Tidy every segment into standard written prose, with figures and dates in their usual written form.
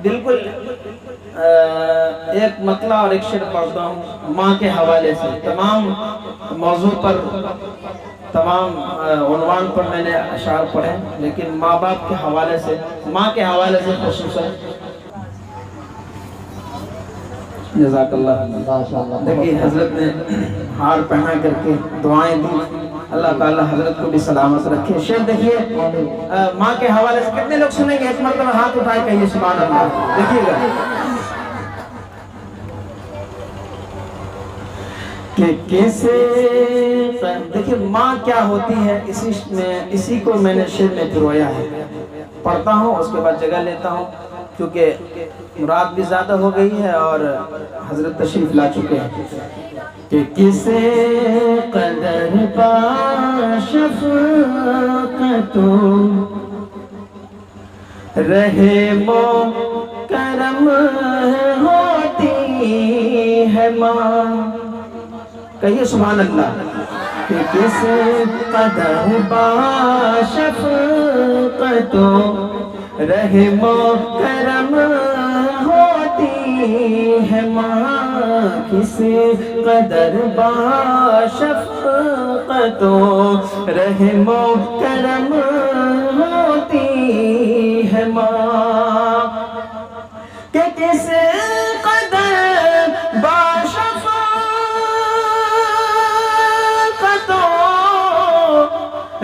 بالکل ایک مطلع اور ایک شعر پڑھتا ہوں ماں کے حوالے سے. تمام موضوع پر، تمام عنوان پر میں نے اشعار پڑھے، لیکن ماں باپ کے حوالے سے، ماں کے حوالے سے خصوصاً. جزاک اللہ. دیکھیے حضرت نے ہار پہنا کر کے دعائیں دی، اللہ تعالیٰ حضرت کو بھی سلامت رکھے. شعر دیکھیے ماں کے حوالے سے. کتنے لوگ سنیں گے؟ ایک مرتبہ ہاتھ اٹھائے کہیے سبحان اللہ. دیکھیے گا کہ کیسے، دیکھیے ماں کیا ہوتی ہے، اسی کو میں نے شعر میں پرویا ہے. پڑھتا ہوں اس کے بعد جگہ لیتا ہوں، کیونکہ رات بھی زیادہ ہو گئی ہے اور حضرت تشریف لا چکے ہیں. کہ کسے قدر با شفقت رحم و کرم ہوتی ہے ماں. کہیے سبحان اللہ. کہ کسے قدر با شفقت رحم و کرم ہوتی ہے ماں. کسی قدر با شفقت رحم و کرم ہوتی ہے ماں. کہ کسی قدر با شفقت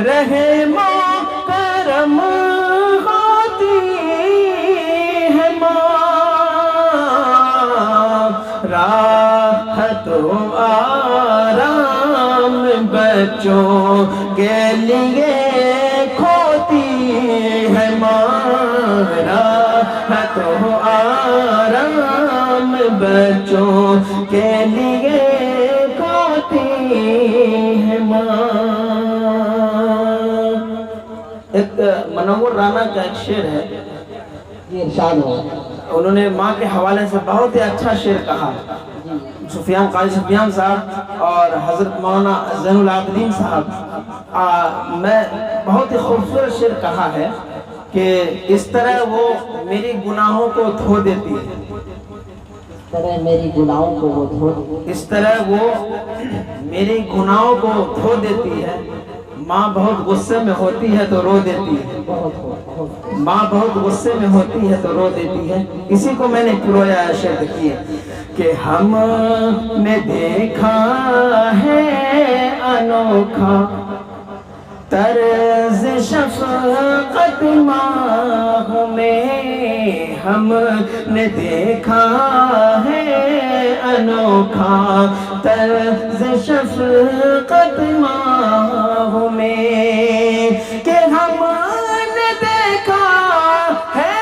رحم و کرم راحت و آرام بچوں کے لیے کھوتی ہے ماں. راحت و آرام بچوں کے لیے کھوتی ہے ماں. ایک منور رانا کا ایک شعر ہے، یہ ارشاد ہو، انہوں نے ماں کے حوالے سے بہت ہی اچھا شعر کہا. قاضی سفیان صاحب اور حضرت مولانا زین العابدین صاحب، میں بہت ہی خوبصورت شعر کہا ہے کہ اس طرح وہ میری گناہوں کو دھو دیتی ہے. میری گناہوں کو وہ دھو، اس طرح وہ میری گناہوں کو دھو دیتی ہے. ماں بہت غصے میں ہوتی ہے تو رو دیتی ہے. ماں بہت غصے میں ہوتی ہے تو رو دیتی ہے. اسی کو میں نے پرویا ہے. شعر دیکھیے کہ ہم نے دیکھا ہے انوکھا طرز شفقت ماں میں. ہم نے دیکھا ہے انوکھا طرز شفقت ماں میں. کہ ہم نے دیکھا ہے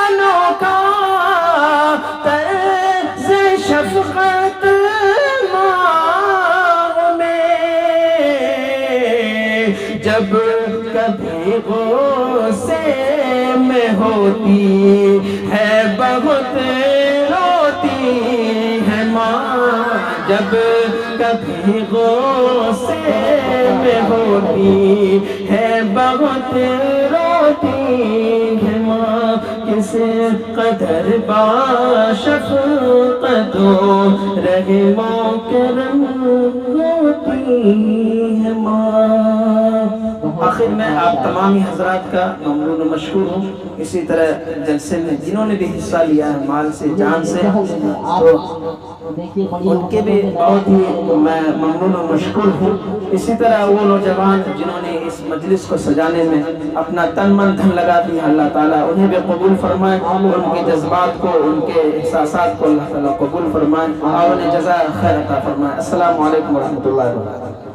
انوکھا طرز شفقت ماں میں. جب کبھی غصے میں ہوتی ہے بہت روتی ہے ماں. جب کبھی غصے میں ہوتی ہے بہت روتی ہے ماں. کسی قدر با شفقت رحم و کرم ہوتی ہے ماں. آخر میں آپ تمامی حضرات کا ممنون و مشکور ہوں. اسی طرح جلسے میں جنہوں نے بھی حصہ لیا ہے مال سے جان سے، تو ان کے بھی بہت ہی میں ممنون و مشکور ہوں. اسی طرح وہ نوجوان جنہوں نے اس مجلس کو سجانے میں اپنا تن من دھن لگا دیا، اللہ تعالیٰ انہیں بھی قبول فرمائے. ان کے جذبات کو، ان کے احساسات کو اللہ تعالیٰ قبول فرمائے اور انہیں جزائے خیر عطا فرمائے. السلام علیکم ورحمۃ اللہ وبرکاتہ.